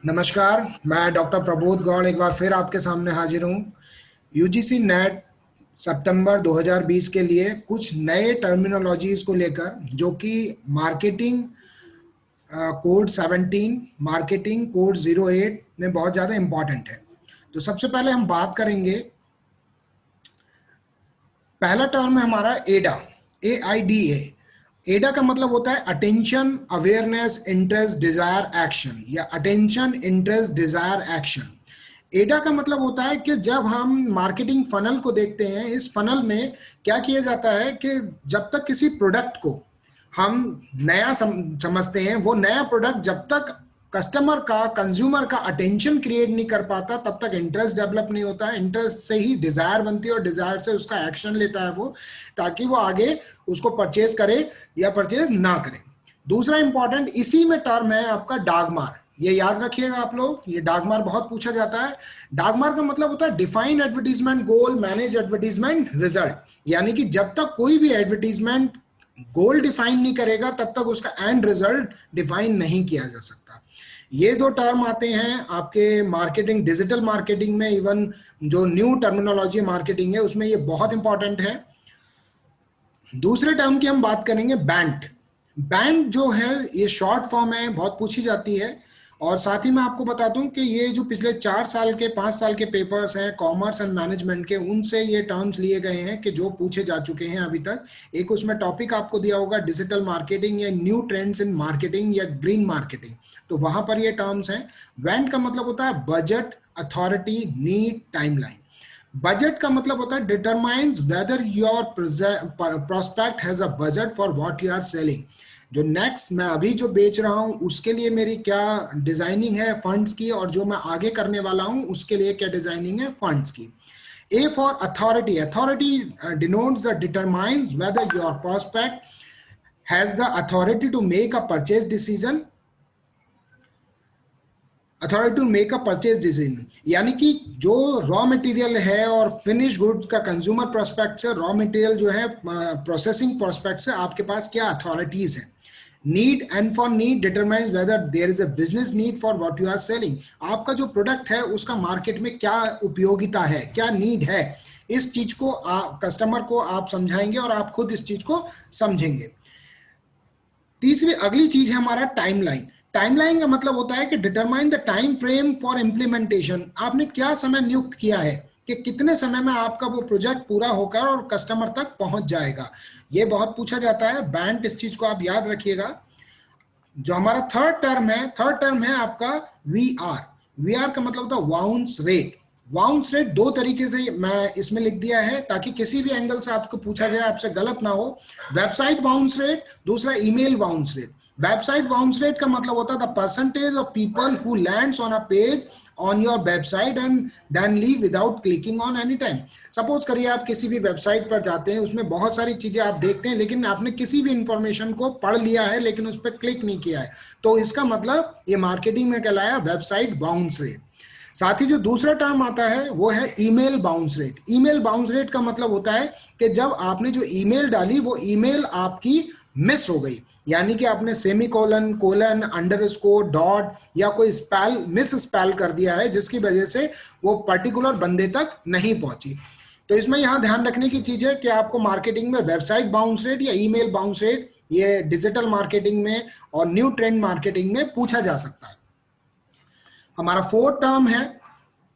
नमस्कार। मैं डॉक्टर प्रबोध गौड़ एक बार फिर आपके सामने हाजिर हूँ। यूजीसी नेट सितंबर 2020 के लिए कुछ नए टर्मिनोलॉजीज को लेकर, जो कि मार्केटिंग कोड 17, मार्केटिंग कोड 08 में बहुत ज़्यादा इम्पॉर्टेंट है। तो सबसे पहले हम बात करेंगे, पहला टर्म है हमारा एडा, AIDA। एडा का मतलब होता है attention, awareness, interest, desire, action, या attention, interest, desire, action. AIDA का मतलब होता है कि जब हम मार्केटिंग फनल को देखते हैं, इस फनल में क्या किया जाता है कि जब तक किसी प्रोडक्ट को हम नया समझते हैं, वो नया प्रोडक्ट जब तक कस्टमर का, कंज्यूमर का अटेंशन क्रिएट नहीं कर पाता, तब तक इंटरेस्ट डेवलप नहीं होता है। इंटरेस्ट से ही डिजायर बनती है और डिजायर से उसका एक्शन लेता है वो, ताकि वो आगे उसको परचेज करे या परचेज ना करे। दूसरा इंपॉर्टेंट इसी में टर्म है आपका डागमार। ये याद रखिएगा आप लोग, ये डागमार बहुत पूछा जाता है। डागमार का मतलब होता है डिफाइन एडवर्टीजमेंट गोल, मैनेज एडवर्टीजमेंट रिजल्ट। यानी कि जब तक कोई भी एडवर्टीजमेंट गोल डिफाइन नहीं करेगा, तब तक उसका एंड रिजल्ट डिफाइन नहीं किया जा सकता। ये दो टर्म आते हैं आपके मार्केटिंग, डिजिटल मार्केटिंग में। इवन जो न्यू टर्मिनोलॉजी मार्केटिंग है उसमें ये बहुत इंपॉर्टेंट है। दूसरे टर्म की हम बात करेंगे बैंट। बैंट जो है ये शॉर्ट फॉर्म है, बहुत पूछी जाती है। और साथ ही मैं आपको बता दूं कि ये जो पिछले 4 साल के 5 साल के पेपर्स हैं कॉमर्स एंड मैनेजमेंट के, उनसे ये टर्म्स लिए गए हैं कि जो पूछे जा चुके हैं अभी तक। एक उसमें टॉपिक आपको दिया होगा डिजिटल मार्केटिंग या न्यू ट्रेंड्स इन मार्केटिंग या ग्रीन मार्केटिंग, तो वहां पर ये टर्म्स हैं। बैंट का मतलब होता है budget, authority, need, timeline. Budget का मतलब होता है determines whether your prospect has a budget for what you are selling. जो नेक्स्ट मैं अभी जो बेच रहा हूं उसके लिए मेरी क्या डिजाइनिंग है फंड्स की, और जो मैं आगे करने वाला हूं उसके लिए क्या डिजाइनिंग है फंड्स की। A for authority. Authority denotes the determines whether your prospect has the authority to make a purchase decision, authority to make a purchase decision. यानी कि जो रॉ मटेरियल है और फिनिश गुड्स का कंज्यूमर प्रोस्पेक्ट से, raw material जो है processing prospect से, आपके पास क्या अथॉरिटीज है। Need, and for need determines whether there is a business need for what you are selling. आपका जो प्रोडक्ट है उसका मार्केट में क्या उपयोगिता है, क्या नीड है, इस चीज को कस्टमर को आप समझाएंगे और आप खुद इस चीज को समझेंगे। तीसरी अगली चीज है हमारा टाइमलाइन। टाइमलाइन का मतलब होता है कि determine the time frame for implementation. आपने क्या समय नियुक्त किया है कि कितने समय में आपका वो प्रोजेक्ट पूरा होकर और कस्टमर तक पहुंच जाएगा। ये बहुत पूछा जाता है बैंट, इस चीज को आप याद रखिएगा। जो हमारा थर्ड टर्म है आपका VR। VR का मतलब होता है बाउंस रेट। बाउंस रेट दो तरीके से मैं इसमें लिख दिया है ताकि किसी भी एंगल से आपको पूछा जाए आपसे गलत ना हो। वेबसाइट बाउंस रेट, दूसरा email bounce rate. Website bounce rate का मतलब होता है the percentage of people who lands on a page on your website and then leave without clicking on any time. Suppose करिए आप किसी भी वेबसाइट पर जाते हैं, उसमें बहुत सारी चीजें आप देखते हैं, लेकिन आपने किसी भी इंफॉर्मेशन को पढ़ लिया है लेकिन उस पर क्लिक नहीं किया है, तो इसका मतलब ये मार्केटिंग में कहलाया वेबसाइट बाउंस रेट। साथ ही जो दूसरा टर्म आता है वो है email bounce rate. Email bounce rate का मतलब होता है कि जब आपने जो ईमेल डाली वो ईमेल आपकी मिस हो गई, यानी कि आपने semi colon, colon, underscore, dot या कोई स्पेल मिस स्पेल कर दिया है, जिसकी वजह से वो पर्टिकुलर बंदे तक नहीं पहुंची। तो इसमें यहां ध्यान रखने की चीज है कि आपको मार्केटिंग में वेबसाइट बाउंस रेट या ईमेल बाउंस रेट, ये डिजिटल मार्केटिंग में और न्यू ट्रेंड मार्केटिंग में पूछा जा सकता है। हमारा फोर्थ टर्म है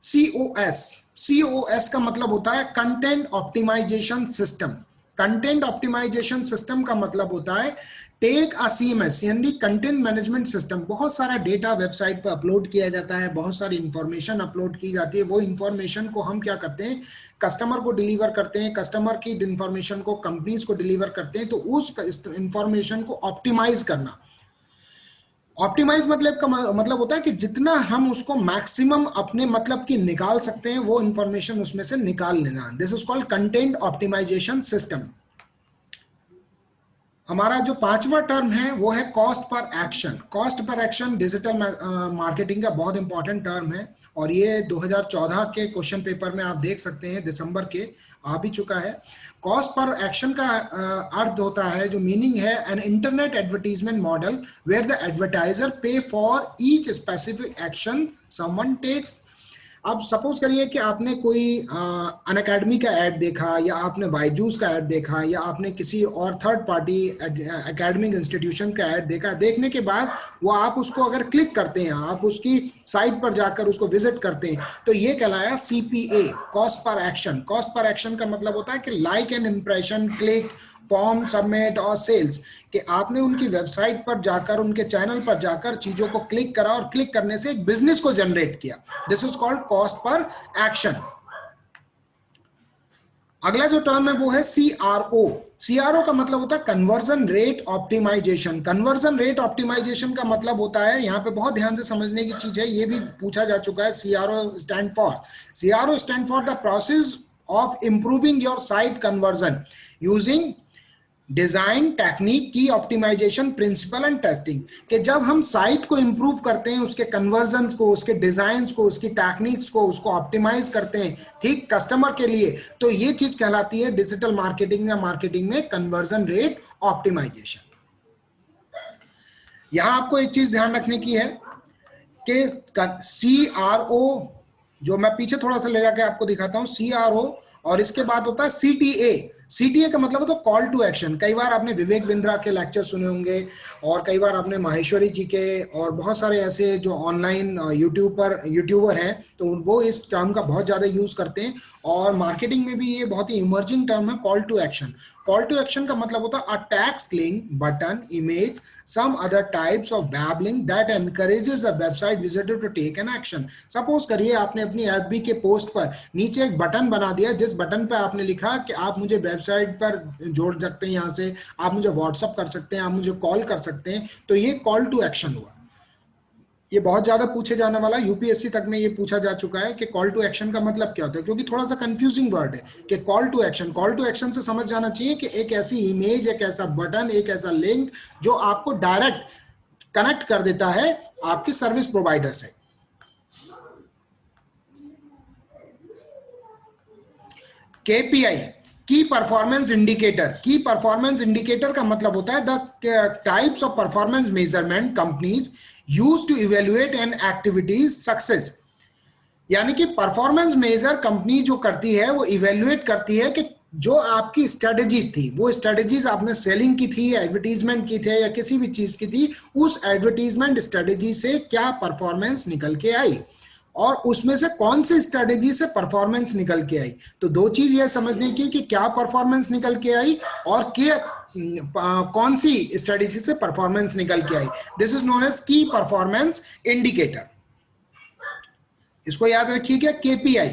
COS। COS का मतलब होता है content optimisation system. Content optimisation system का मतलब होता है टेक अ CMS यानी कंटेंट मैनेजमेंट सिस्टम। बहुत सारा डेटा वेबसाइट पर अपलोड किया जाता है, बहुत सारी इंफॉर्मेशन अपलोड की जाती है। वो इंफॉर्मेशन को हम क्या करते हैं, कस्टमर को डिलीवर करते हैं, कस्टमर की इंफॉर्मेशन को कंपनीज को डिलीवर करते हैं। तो उस इंफॉर्मेशन को ऑप्टिमाइज करना। ऑप्टिमाइज मतलब का मतलब होता है कि जितना हम उसको मैक्सिमम अपने मतलब की निकाल सकते हैं वो इंफॉर्मेशन उसमें से निकाल लेना। This is called content optimisation system. हमारा जो पांचवा टर्म है वो है cost per action. Cost per action digital marketing का बहुत इंपॉर्टेंट टर्म है। और ये 2014 के क्वेश्चन पेपर में आप देख सकते हैं, दिसंबर के आ भी चुका है। कॉस्ट पर एक्शन का अर्थ होता है, जो मीनिंग है, an internet advertisement model where the advertiser pay for each specific action someone takes. अब सपोज करिए कि आपने कोई अन अकेडमी का ऐड देखा, या आपने बायजूस का ऐड देखा, या आपने किसी और थर्ड पार्टी एकेडमिक इंस्टीट्यूशन का ऐड देखा। देखने के बाद वो आप उसको अगर क्लिक करते हैं, आप उसकी साइट पर जाकर उसको विजिट करते हैं, तो ये कहलाया CPA, cost per action. Cost per action का मतलब होता है कि like and impression, click, form submit और सेल्स, कि आपने उनकी वेबसाइट पर जाकर, उनके चैनल पर जाकर चीजों को क्लिक करा और क्लिक करने से एक बिजनेस को जनरेट किया। This is called cost per action. अगला जो टर्म है वो है CRO। CRO का मतलब होता है conversion rate optimisation. Conversion rate optimisation का मतलब होता है, यहां पे बहुत ध्यान से समझने की चीज है, ये भी पूछा जा चुका है। CRO stand for the process of improving your site conversion using design, technique, की ऑप्टिमाइजेशन, प्रिंसिपल एंड टेस्टिंग। कि जब हम साइट को इंप्रूव करते हैं, उसके कन्वर्जन को, उसके डिजाइन को, उसकी टेक्निक्स को, उसको ऑप्टिमाइज करते हैं ठीक कस्टमर के लिए, तो ये चीज कहलाती है डिजिटल मार्केटिंग या मार्केटिंग में कन्वर्जन रेट ऑप्टिमाइजेशन। यहां आपको एक चीज ध्यान रखने की है कि CRO, जो मैं पीछे थोड़ा सा ले जाके आपको दिखाता हूं, CRO, और इसके बाद होता है CTA का मतलब तो कॉल टू एक्शन। कई बार आपने विवेक बिंद्रा के लेक्चर सुने होंगे, और कई बार आपने माहेश्वरी जी के, और बहुत सारे ऐसे जो ऑनलाइन यूट्यूबर हैं, तो वो इस टर्म का बहुत ज्यादा यूज करते हैं। और मार्केटिंग में भी ये बहुत ही इमर्जिंग टर्म है, call to action. Call to action का मतलब होता है a text, link, button, image, some other types of babbling that encourages a website visitor to take an action। Suppose करिए आपने अपनी FB के पोस्ट पर नीचे एक बटन बना दिया, जिस बटन पर आपने लिखा कि आप मुझे वेबसाइट पर जोड़ सकते हैं, यहां से आप मुझे व्हाट्सअप कर सकते हैं, आप मुझे कॉल कर सकते हैं, तो ये कॉल टू एक्शन हुआ। ये बहुत ज्यादा पूछे जाने वाला, UPSC तक में ये पूछा जा चुका है कि कॉल टू एक्शन का मतलब क्या होता है, क्योंकि थोड़ा सा कंफ्यूजिंग वर्ड है कि call to action. Call to action से समझ जाना चाहिए कि एक ऐसी इमेज, एक ऐसा बटन, एक ऐसा लिंक जो आपको डायरेक्ट कनेक्ट कर देता है आपकी सर्विस प्रोवाइडर से। KPI, key performance indicator. Key performance indicator का मतलब होता है the types of performance measurement companies use to evaluate an activities success. यानी कि परफॉर्मेंस मेजर कंपनी जो करती है, वो इवेल्युएट करती है कि जो आपकी स्ट्रेटेजीज थी, वो स्ट्रेटेजीज आपने सेलिंग की थी, एडवर्टीजमेंट की थे, या किसी भी चीज की थी, उस एडवर्टीजमेंट स्ट्रेटेजी से क्या परफॉर्मेंस निकल के आई, और उसमें से कौन सी स्ट्रेटेजी से परफॉर्मेंस निकल के आई। तो दो चीज यह समझने की कि क्या परफॉर्मेंस निकल के आई, और क्या कौन सी स्ट्रेटेजी से परफॉर्मेंस निकल के आई। दिस इज नोन एज की परफॉर्मेंस इंडिकेटर। इसको याद रखिएगा, KPI।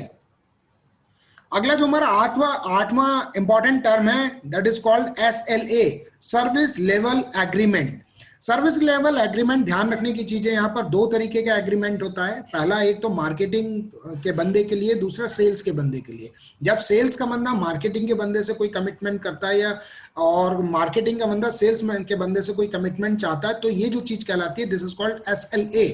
अगला जो हमारा आठवां इंपॉर्टेंट टर्म है, that is called SLA, service level agreement. Service level agreement, ध्यान रखने की चीजें, यहां पर दो तरीके का एग्रीमेंट होता है। पहला, एक तो मार्केटिंग के बंदे के लिए, दूसरा सेल्स के बंदे के लिए। जब सेल्स का बंदा मार्केटिंग के बंदे से कोई कमिटमेंट करता है, या और मार्केटिंग का बंदा सेल्समैन के बंदे से कोई कमिटमेंट चाहता है, तो ये जो चीज कहलाती है, this is called SLA,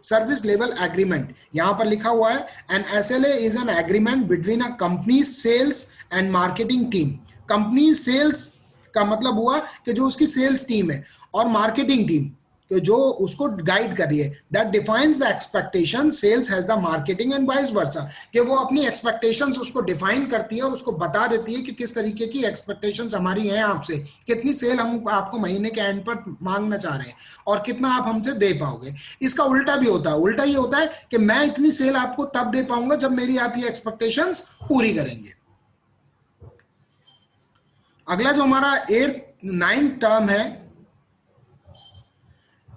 service level agreement. यहां पर लिखा हुआ है, an SLA is an agreement between a company sales and marketing team. Company sales का मतलब हुआ कि जो उसकी सेल्स टीम है, और मार्केटिंग टीम जो उसको गाइड कर रही है, that defines the expectation, sales has the marketing and vice versa. कि वो अपनी एक्सपेक्टेशंस उसको डिफाइन करती है और उसको बता देती है कि किस तरीके की एक्सपेक्टेशंस हमारी हैं आपसे, कितनी सेल हम आपको महीने के एंड पर मांगना चाह रहे हैं, और कितना आप हमसे दे पाओगे। इसका उल्टा भी होता है। उल्टा ये होता है कि मैं इतनी सेल आपको तब दे पाऊंगा जब मेरी आप ये एक्सपेक्टेशंस पूरी करेंगे। अगला जो हमारा 9th टर्म है,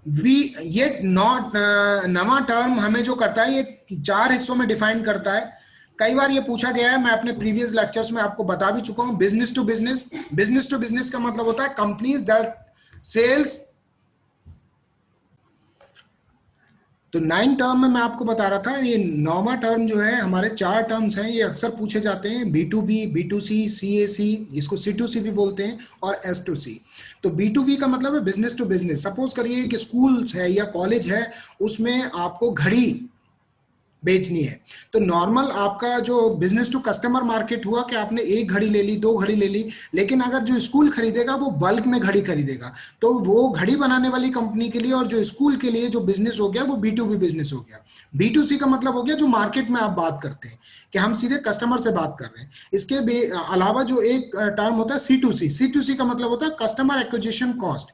ये नवा टर्म हमें जो करता है, ये 4 हिस्सों में डिफाइन करता है। कई बार ये पूछा गया है, मैं अपने प्रीवियस लेक्चर्स में आपको बता भी चुका हूं। Business to business. Business to business का मतलब होता है कंपनीज दैट सेल्स। तो 9 टर्म में मैं आपको बता रहा था, ये 9वां टर्म जो है, हमारे 4 टर्म्स हैं, ये अक्सर पूछे जाते हैं। B2B, B2C, CAC, इसको C2C भी बोलते हैं, और S2C। तो B2B का मतलब है बिजनेस टू बिजनेस। सपोज करिए कि स्कूल है या कॉलेज है, उसमें आपको घड़ी बेचनी है। तो नॉर्मल आपका जो बिजनेस टू कस्टमर मार्केट हुआ कि आपने एक घड़ी ले ली, 2 घड़ी ले ली, लेकिन अगर जो स्कूल खरीदेगा वो बल्क में घड़ी खरीदेगा, तो वो घड़ी बनाने वाली कंपनी के लिए और जो स्कूल के लिए जो बिजनेस हो गया वो B2B बिजनेस हो गया। B2C का मतलब हो गया जो मार्केट में आप बात करते हैं कि हम सीधे कस्टमर से बात कर रहे हैं। इसके अलावा जो एक टर्म होता है C2C, C2C का मतलब होता है कस्टमर एक्विजिशन कॉस्ट,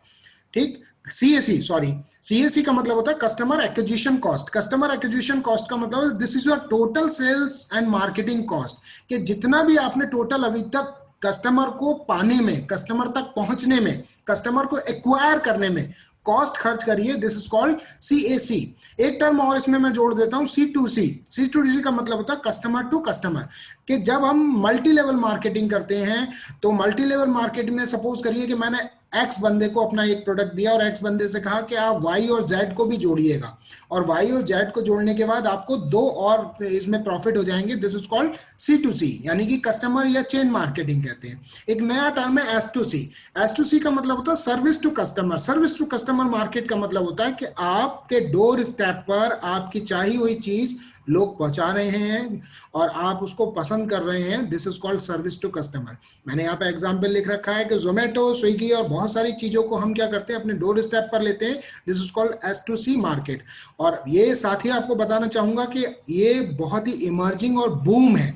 ठीक। CAC, सॉरी, CAC का मतलब होता है customer acquisition cost. Customer acquisition cost का मतलब this is your total sales and marketing cost, कि जितना भी आपने टोटल अभी तक कस्टमर को पाने में, कस्टमर तक पहुंचने में, कस्टमर को एक्वायर करने में कॉस्ट खर्च करिए, दिस इज कॉल्ड CAC। एक टर्म और इसमें मैं जोड़ देता हूं, C2C। C2C का मतलब होता है कस्टमर टू कस्टमर, कि जब हम मल्टी लेवल मार्केटिंग करते हैं तो मल्टी लेवल मार्केटिंग में सपोज करिए कि मैंने X बंदे को अपना एक प्रोडक्ट दिया और X बंदे से कहा कि आप Y और Z को भी जोड़िएगा, और Y और Z को जोड़ने के बाद आपको 2 और इसमें प्रॉफिट हो जाएंगे, दिस इज कॉल्ड C2C, यानी कि कस्टमर या चेन मार्केटिंग कहते हैं। एक नया टर्म है S2C। S2C का मतलब होता है service to customer. Service to customer market का मतलब होता है कि आपके डोर स्टेप पर आपकी चाहिए हुई चीज लोग पहुंचा रहे हैं और आप उसको पसंद कर रहे हैं, this is called service to customer. मैंने यहाँ पे एग्जांपल लिख रखा है कि जोमेटो, स्विगी और बहुत सारी चीजों को हम क्या करते हैं, अपने डोर स्टेप पर लेते हैं, this is called S2C market. और ये साथ ही आपको बताना चाहूंगा कि ये बहुत ही इमर्जिंग और बूम है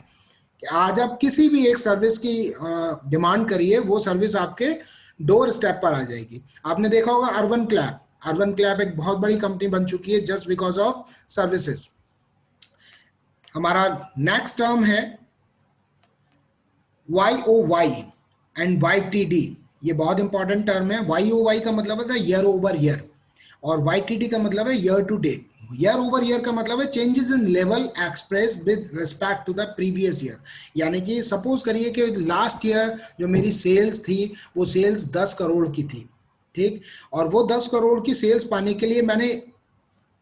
कि आज आप किसी भी एक सर्विस की डिमांड करिए, वो सर्विस आपके डोर स्टेप पर आ जाएगी। आपने देखा होगा अर्बन क्लैप, अर्बन क्लैप एक बहुत बड़ी कंपनी बन चुकी है जस्ट बिकॉज ऑफ सर्विसेज। हमारा नेक्स्ट टर्म है YOY एंड YTD। ये बहुत इंपॉर्टेंट टर्म है। YOY का मतलब है ईयर ओवर ईयर, और YTD का मतलब है year to date. Year over year का मतलब है changes in level express with respect to the previous year. यानी कि सपोज करिए कि लास्ट ईयर जो मेरी सेल्स थी वो सेल्स 10 करोड़ की थी, ठीक, और वो 10 करोड़ की सेल्स पाने के लिए मैंने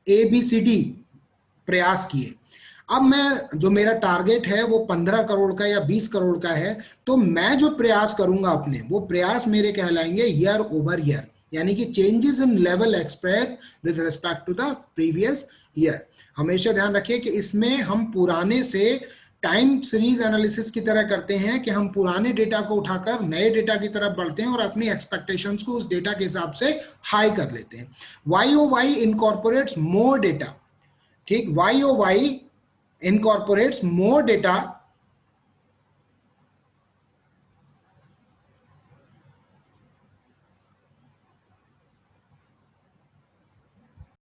ABCD प्रयास किए। अब मैं जो मेरा टारगेट है वो 15 करोड़ का या 20 करोड़ का है, तो मैं जो प्रयास करूंगा अपने, वो प्रयास मेरे कहलाएंगे ईयर ओवर ईयर, यानी कि changes in level express with respect to the previous year. हमेशा ध्यान रखिए कि इसमें हम पुराने से टाइम सीरीज एनालिसिस की तरह करते हैं कि हम पुराने डेटा को उठाकर नए डेटा की तरफ बढ़ते हैं और अपनी एक्सपेक्टेशंस को उस डेटा के हिसाब से हाई कर लेते हैं। YOY इनकॉर्पोरेट्स मोर डेटा, ठीक, YOY incorporates more data